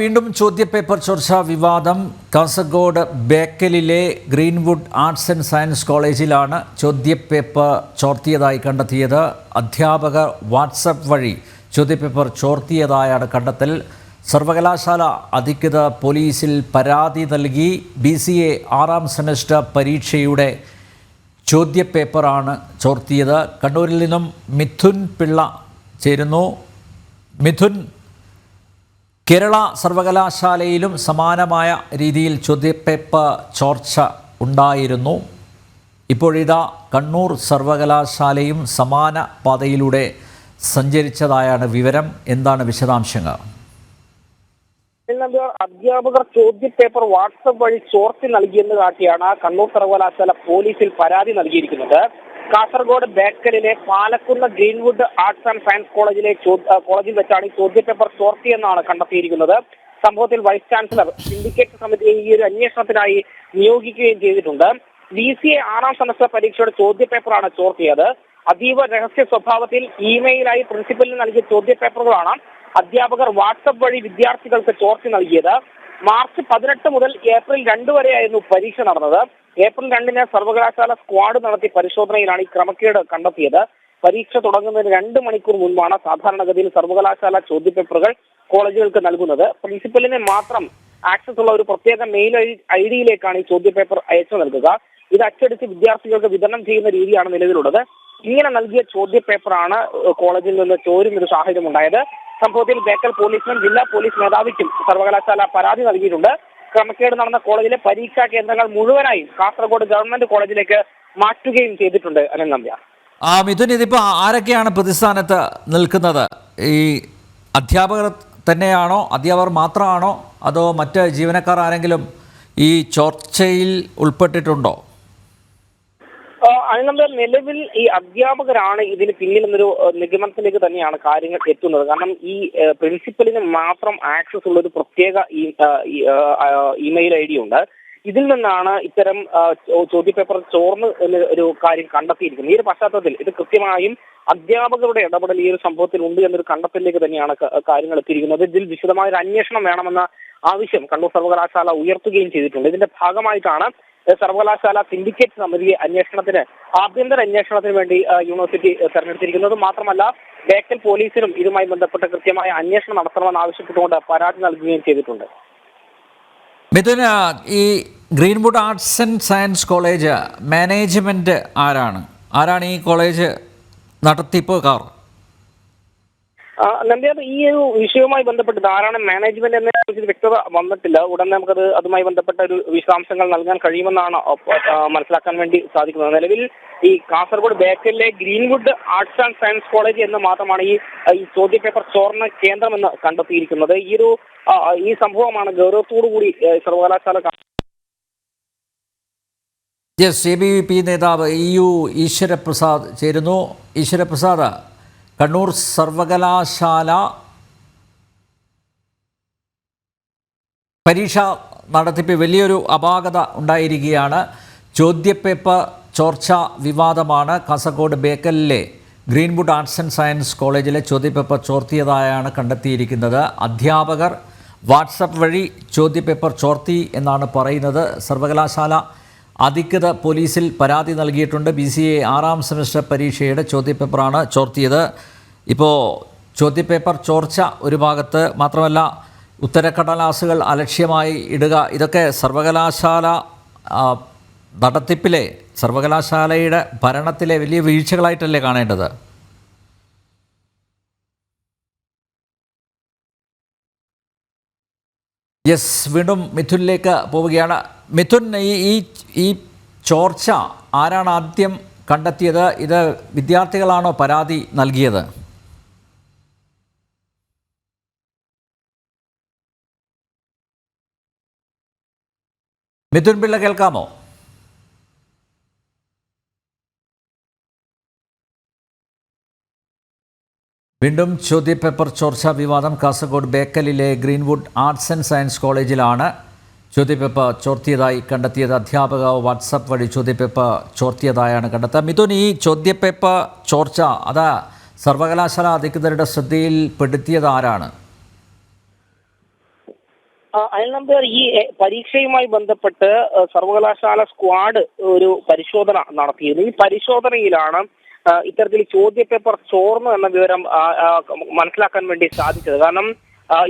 വീണ്ടും ചോദ്യപേപ്പർ ചോർച്ചാ വിവാദം. കാസർഗോഡ് ബേക്കലിലെ ഗ്രീൻവുഡ് ആർട്സ് ആൻഡ് സയൻസ് കോളേജിലാണ് ചോദ്യപേപ്പർ ചോർത്തിയതായി കണ്ടെത്തിയത്. അധ്യാപകർ വാട്സപ്പ് വഴി ചോദ്യപേപ്പർ ചോർത്തിയതായാണ് കണ്ടെത്തൽ. സർവകലാശാല അധികൃതർ പോലീസിൽ പരാതി നൽകി. BCA 6ാം സെമസ്റ്റർ പരീക്ഷയുടെ ചോദ്യപേപ്പറാണ് ചോർത്തിയത്. കണ്ണൂരിൽ നിന്നും മിഥുൻ പിള്ള ചേരുന്നു. മിഥുൻ, കേരള സർവകലാശാലയിലും സമാനമായ രീതിയിൽ ചോദ്യപേപ്പർ ചോർച്ച ഉണ്ടായിരുന്നു. ഇപ്പോഴിതാ കണ്ണൂർ സർവകലാശാലയും സമാന പാതയിലൂടെ സഞ്ചരിച്ചതായാണ് വിവരം. എന്താണ് വിശദാംശങ്ങൾ? അധ്യാപകർ ചോദ്യപേപ്പർ വാട്സപ്പ് വഴി ചോർത്തി നൽകിയെന്ന് കാട്ടിയാണ് കണ്ണൂർ സർവകലാശാല പോലീസിൽ പരാതി നൽകിയിരിക്കുന്നത്. കാസർഗോഡ് ബേക്കലിലെ Palakkunnu Greenwood Arts and Science കോളേജിൽ വെച്ചാണ് ഈ ചോദ്യപേപ്പർ ചോർത്തിയെന്നാണ് കണ്ടെത്തിയിരിക്കുന്നത്. സംഭവത്തിൽ വൈസ് ചാൻസലർ സിൻഡിക്കേറ്റ് സമിതിയെ ഈ ഒരു അന്വേഷണത്തിനായി നിയോഗിക്കുകയും ചെയ്തിട്ടുണ്ട്. BCA 6ാം സെമസ്റ്റർ പരീക്ഷയുടെ ചോദ്യപേപ്പറാണ് ചോർത്തിയത്. അതീവ രഹസ്യ സ്വഭാവത്തിൽ ഇമെയിലായി പ്രിൻസിപ്പലിന് നൽകിയ ചോദ്യപേപ്പറുകളാണ് അധ്യാപകർ വാട്സപ്പ് വഴി വിദ്യാർത്ഥികൾക്ക് ചോർത്തി നൽകിയത്. മാർച്ച് 18 മുതൽ ഏപ്രിൽ 2 വരെയായിരുന്നു പരീക്ഷ നടന്നത്. ഏപ്രിൽ 2-ന് സർവകലാശാല സ്ക്വാഡ് നടത്തിയ പരിശോധനയിലാണ് ഈ ക്രമക്കേട് കണ്ടെത്തിയത്. പരീക്ഷ തുടങ്ങുന്നതിന് 2 മണിക്കൂർ മുൻപാണ് സാധാരണഗതിയിൽ സർവകലാശാല ചോദ്യപേപ്പറുകൾ കോളേജുകൾക്ക് നൽകുന്നത്. പ്രിൻസിപ്പലിന് മാത്രം ആക്സസ് ഉള്ള ഒരു പ്രത്യേക മെയിൽ ID-യിലേക്കാണ് ഈ ചോദ്യപേപ്പർ അയച്ചു നൽകുക. ഇത് അച്ചടിച്ച് വിദ്യാർത്ഥികൾക്ക് വിതരണം ചെയ്യുന്ന രീതിയാണ് നിലവിലുള്ളത്. ഇങ്ങനെ നൽകിയ ചോദ്യപേപ്പറാണ് കോളേജിൽ നിന്ന് ചോരുന്നൊരു സാഹചര്യം ഉണ്ടായത്. സംഭവത്തിൽ ബേക്കൽ പോലീസിനും ജില്ലാ പോലീസ് മേധാവിക്കും സർവകലാശാല പരാതി നൽകിയിട്ടുണ്ട്. ക്രമക്കേട് നടന്ന കോളേജിലെ പരീക്ഷാ കേന്ദ്രങ്ങൾ മുഴുവനായും കാസർഗോഡ് ഗവൺമെന്റ് കോളേജിലേക്ക് മാറ്റുകയും ചെയ്തിട്ടുണ്ട്. അനന്തമ്പ്യ മിഥുൻ, ഇതിപ്പോൾ ആരൊക്കെയാണ് പ്രതിസ്ഥാനത്ത് നിൽക്കുന്നത്? ഈ അധ്യാപകർ തന്നെയാണോ, അധ്യാപകർ മാത്രമാണോ, അതോ മറ്റ് ജീവനക്കാർ ആരെങ്കിലും ഈ ചോർച്ചയിൽ ഉൾപ്പെട്ടിട്ടുണ്ടോ? അതിനുള്ള നിലവിൽ ഈ അധ്യാപകരാണ് ഇതിന് പിന്നിൽ എന്നൊരു നിഗമനത്തിലേക്ക് തന്നെയാണ് കാര്യങ്ങൾ എത്തുന്നത്. കാരണം ഈ പ്രിൻസിപ്പലിന് മാത്രം ആക്സസ് ഉള്ള ഒരു പ്രത്യേക ഇമെയിൽ ID ഉണ്ട്. ഇതിൽ നിന്നാണ് ഇത്തരം ചോദ്യപേപ്പർ ചോർന്ന് ഒരു കാര്യം കണ്ടെത്തിയിരിക്കുന്നത്. ഈ ഒരു പശ്ചാത്തലത്തിൽ ഇത് കൃത്യമായും അധ്യാപകരുടെ ഇടപെടൽ ഈ ഒരു സംഭവത്തിൽ ഉണ്ട് എന്നൊരു കണ്ടെത്തലിലേക്ക് തന്നെയാണ് കാര്യങ്ങൾ എത്തിയിരിക്കുന്നത്. ഇതിൽ വിശദമായ ഒരു അന്വേഷണം വേണമെന്ന ആവശ്യം കണ്ണൂർ സർവകലാശാല ഉയർത്തുകയും ചെയ്തിട്ടുണ്ട്. ഇതിന്റെ ഭാഗമായിട്ടാണ് സർവകലാശാല സിൻഡിക്കേറ്റ് സമിതിയെ ആഭ്യന്തര അന്വേഷണത്തിന് വേണ്ടി യൂണിവേഴ്സിറ്റി തെരഞ്ഞെടുത്തിരിക്കുന്നത്. മാത്രമല്ല ബേക്കൽ പോലീസിനും ഇതുമായി ബന്ധപ്പെട്ട കൃത്യമായ അന്വേഷണം നടത്തണമെന്ന് ആവശ്യപ്പെട്ടുകൊണ്ട് പരാതി നൽകുകയും ചെയ്തിട്ടുണ്ട്. മിഥുൻ, ഈ Greenwood Arts and Science college management ആരാണ് ഈ കോളേജ് നടത്തിപ്പുകാർ? നമ്പ്യാർ, ഈ ഒരു വിഷയവുമായി ബന്ധപ്പെട്ട് ധാരാളം മാനേജ്മെന്റ് എന്നതിനെക്കുറിച്ച് വ്യക്തത വന്നിട്ടില്ല. ഉടൻ നമുക്കത് അതുമായി ബന്ധപ്പെട്ട ഒരു വിശദാംശങ്ങൾ നൽകാൻ കഴിയുമെന്നാണ് മനസ്സിലാക്കാൻ വേണ്ടി സാധിക്കുന്നത്. നിലവിൽ ഈ കാസർഗോഡ് ബേക്കലിലെ Greenwood Arts and Science college എന്ന് മാത്രമാണ് ഈ ചോദ്യപേപ്പർ ചോർന്ന കേന്ദ്രമെന്ന് കണ്ടെത്തിയിരിക്കുന്നത്. ഈ സംഭവമാണ് ഗൗരവത്തോടുകൂടി സർവകലാശാല ABVP നേതാവ് EU ഈശ്വരപ്രസാദ് ചേരുന്നു. ഈശ്വരപ്രസാദ്, കണ്ണൂർ സർവകലാശാല പരീക്ഷ നടത്തിപ്പ് വലിയൊരു അപാകത ഉണ്ടായിരിക്കുകയാണ്. ചോദ്യപേപ്പർ ചോർച്ച വിവാദമാണ്. കാസർഗോഡ് ബേക്കലിലെ ഗ്രീൻവുഡ് ആർട്സ് ആൻഡ് സയൻസ് കോളേജിലെ ചോദ്യപേപ്പർ ചോർത്തിയതായാണ് കണ്ടെത്തിയിരിക്കുന്നത്. അധ്യാപകർ വാട്സപ്പ് വഴി ചോദ്യപേപ്പർ ചോർത്തി എന്നാണ് പറയുന്നത്. സർവകലാശാല അധികൃതർ പോലീസിൽ പരാതി നൽകിയിട്ടുണ്ട്. BCA 6ാം സെമസ്റ്റർ പരീക്ഷയുടെ ചോദ്യപേപ്പറാണ് ചോർത്തിയത്. ഇപ്പോൾ ചോദ്യപേപ്പർ ചോർച്ച ഒരു ഭാഗത്ത്, മാത്രമല്ല ഉത്തരക്കടലാസുകൾ അലക്ഷ്യമായി ഇടുക, ഇതൊക്കെ സർവകലാശാല നടത്തിപ്പിലെ, സർവകലാശാലയുടെ ഭരണത്തിലെ വലിയ വീഴ്ചകളായിട്ടല്ലേ കാണേണ്ടത്? വീണ്ടും മിഥുനിലേക്ക് പോവുകയാണ്. മിഥുൻ, ഈ ചോർച്ച ആരാണ് ആദ്യം കണ്ടെത്തിയത്? ഇത് വിദ്യാർത്ഥികളാണോ പരാതി നൽകിയത്? മിഥുൻ പിള്ള, കേൾക്കാമോ? വീണ്ടും ചോദ്യപേപ്പർ ചോർച്ച വിവാദം. കാസർഗോഡ് ബേക്കലിലെ ഗ്രീൻവുഡ് ആർട്സ് ആൻഡ് സയൻസ് കോളേജിലാണ് ചോദ്യപേപ്പർ ചോർത്തിയതായി കണ്ടെത്തിയത്. അധ്യാപക വാട്സപ്പ് വഴി ചോദ്യപേപ്പർ ചോർത്തിയതായാണ് കണ്ടെത്തുക. മിഥുൻ, ഈ ചോദ്യപേപ്പർ ചോർച്ച അത് സർവകലാശാല അധികൃതരുടെ ശ്രദ്ധയിൽപ്പെടുത്തിയത് ആരാണ്? അനിൽ നമ്പ്യാർ, ഈ പരീക്ഷയുമായി ബന്ധപ്പെട്ട് സർവകലാശാല സ്ക്വാഡ് ഒരു പരിശോധന നടത്തിയിരുന്നു. ഈ പരിശോധനയിലാണ് ഇത്തരത്തിൽ ചോദ്യപേപ്പർ ചോർന്നു എന്ന വിവരം മനസ്സിലാക്കാൻ വേണ്ടി സാധിച്ചത്. കാരണം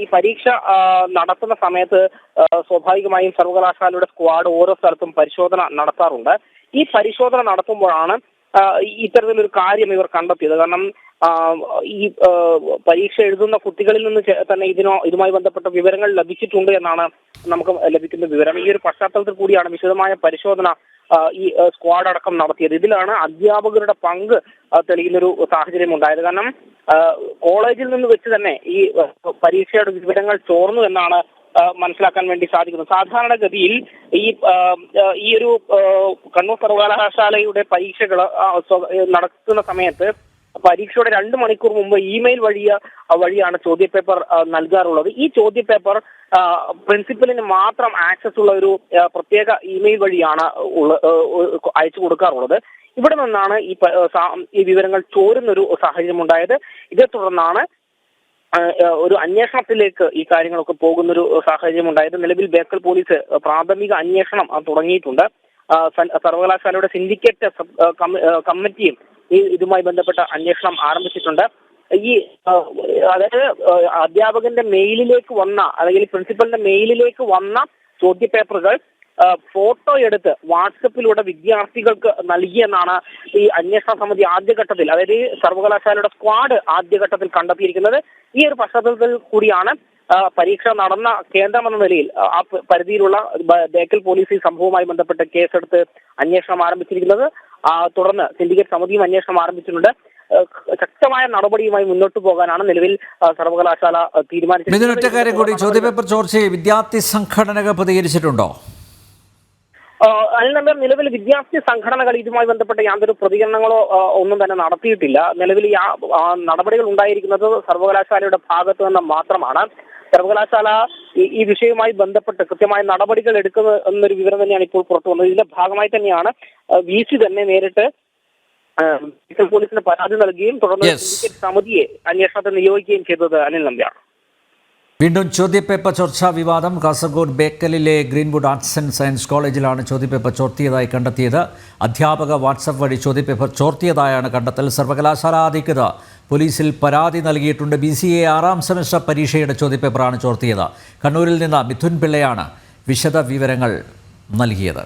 ഈ പരീക്ഷ നടത്തുന്ന സമയത്ത് സ്വാഭാവികമായും സർവകലാശാലയുടെ സ്ക്വാഡ് ഓരോ സ്ഥലത്തും പരിശോധന നടത്താറുണ്ട്. ഈ പരിശോധന നടത്തുമ്പോഴാണ് ഇത്തരത്തിലൊരു കാര്യം ഇവർ കണ്ടെത്തിയത്. കാരണം ഈ പരീക്ഷ എഴുതുന്ന കുട്ടികളിൽ നിന്ന് തന്നെ ഇതുമായി ബന്ധപ്പെട്ട വിവരങ്ങൾ ലഭിച്ചിട്ടുണ്ട് എന്നാണ് നമുക്ക് ലഭിക്കുന്ന വിവരം. ഈ ഒരു പശ്ചാത്തലത്തിൽ കൂടിയാണ് വിശദമായ പരിശോധന ഈ സ്ക്വാഡ് അടക്കം നടത്തിയത്. ഇതിലാണ് അധ്യാപകരുടെ പങ്ക് തെളിയുന്നൊരു സാഹചര്യം ഉണ്ടായത്. കാരണം കോളേജിൽ നിന്ന് വെച്ച് തന്നെ ഈ പരീക്ഷയുടെ വിവരങ്ങൾ ചോർന്നു എന്നാണ് മനസ്സിലാക്കാൻ വേണ്ടി സാധിക്കുന്നത്. സാധാരണഗതിയിൽ ഈ ഒരു കണ്ണൂർ സർവകലാശാലയുടെ പരീക്ഷകൾ നടത്തുന്ന സമയത്ത് പരീക്ഷയുടെ 2 മണിക്കൂർ മുമ്പ് ഇമെയിൽ വഴിയാണ് ചോദ്യപേപ്പർ നൽകാറുള്ളത്. ഈ ചോദ്യപേപ്പർ പ്രിൻസിപ്പലിന് മാത്രം ആക്സസ് ഉള്ള ഒരു പ്രത്യേക ഇമെയിൽ വഴിയാണ് അയച്ചു കൊടുക്കാറുള്ളത്. ഇവിടെ നിന്നാണ് ഈ വിവരങ്ങൾ ചോരുന്നൊരു സാഹചര്യം ഉണ്ടായത്. ഇതേ തുടർന്നാണ് ഒരു അന്വേഷണത്തിലേക്ക് ഈ കാര്യങ്ങളൊക്കെ പോകുന്നൊരു സാഹചര്യം ഉണ്ടായത്. നിലവിൽ ബേക്കൽ പോലീസ് പ്രാഥമിക അന്വേഷണം തുടങ്ങിയിട്ടുണ്ട്. സർവകലാശാലയുടെ സിൻഡിക്കേറ്റ് കമ്മിറ്റിയും ഇതുമായി ബന്ധപ്പെട്ട അന്വേഷണം ആരംഭിച്ചിട്ടുണ്ട്. അതായത് അധ്യാപകന്റെ മെയിലിലേക്ക് വന്ന അല്ലെങ്കിൽ പ്രിൻസിപ്പലിന്റെ മെയിലിലേക്ക് വന്ന ചോദ്യപേപ്പറുകൾ ഫോട്ടോ എടുത്ത് വാട്സപ്പിലൂടെ വിദ്യാർത്ഥികൾക്ക് നൽകിയെന്നാണ് ഈ അന്വേഷണ സമിതി ആദ്യഘട്ടത്തിൽ, അതായത് സർവകലാശാലയുടെ സ്ക്വാഡ് ആദ്യഘട്ടത്തിൽ കണ്ടെത്തിയിരിക്കുന്നത്. ഈ ഒരു പശ്ചാത്തലത്തിൽ കൂടിയാണ് പരീക്ഷ നടന്ന കേന്ദ്രമെന്ന നിലയിൽ ആ പരിധിയിലുള്ള ബേക്കൽ പോലീസ് ഈ സംഭവവുമായി ബന്ധപ്പെട്ട് കേസെടുത്ത് അന്വേഷണം ആരംഭിച്ചിരിക്കുന്നത്. തുടർന്ന് സിൻഡിക്കേറ്റ് സമിതിയും അന്വേഷണം ആരംഭിച്ചിട്ടുണ്ട്. ശക്തമായ നടപടിയുമായി മുന്നോട്ട് പോകാനാണ് നിലവിൽ സർവകലാശാല തീരുമാനിച്ചത്. ഒറ്റ കാര്യം കൂടി, ചോദ്യപേപ്പർ ചോർച്ചയെ വിദ്യാർത്ഥി സംഘടനകൾ പ്രതികരിച്ചിട്ടുണ്ടോ? അനിൽ നമ്പ്യാർ, നിലവിൽ വിദ്യാർത്ഥി സംഘടനകൾ ഇതുമായി ബന്ധപ്പെട്ട യാതൊരു പ്രതികരണങ്ങളോ ഒന്നും തന്നെ നടത്തിയിട്ടില്ല. നിലവിൽ നടപടികൾ ഉണ്ടായിരിക്കുന്നത് സർവകലാശാലയുടെ ഭാഗത്തു നിന്ന് മാത്രമാണ്. സർവകലാശാല ഈ വിഷയവുമായി ബന്ധപ്പെട്ട് കൃത്യമായ നടപടികൾ എടുക്കുന്ന എന്നൊരു വിവരം തന്നെയാണ് ഇപ്പോൾ പുറത്തു വന്നത്. ഇതിന്റെ ഭാഗമായി തന്നെയാണ് VC തന്നെ നേരിട്ട് പോലീസിന് പരാതി നൽകുകയും തുടർന്ന് സിൻഡിക്കേറ്റ് സമിതിയെ അന്വേഷണത്തിൽ നിയോഗിക്കുകയും ചെയ്തത്. അനിൽ നമ്പ്യാർ, വീണ്ടും ചോദ്യപേപ്പർ ചോർച്ചാ വിവാദം. കാസർഗോഡ് ബേക്കലിലെ ഗ്രീൻവുഡ് ആർട്സ് ആൻഡ് സയൻസ് കോളേജിലാണ് ചോദ്യപേപ്പർ ചോർത്തിയതായി കണ്ടെത്തിയത്. അധ്യാപക വാട്സപ്പ് വഴി ചോദ്യപേപ്പർ ചോർത്തിയതായാണ് കണ്ടെത്തൽ. സർവകലാശാല അധികൃതർ പോലീസിൽ പരാതി നൽകിയിട്ടുണ്ട്. BCA 6ാം സെമസ്റ്റർ പരീക്ഷയുടെ ചോദ്യപേപ്പറാണ് ചോർത്തിയത്. കണ്ണൂരിൽ നിന്ന് മിഥുൻ പിള്ളയാണ് വിശദ വിവരങ്ങൾ നൽകിയത്.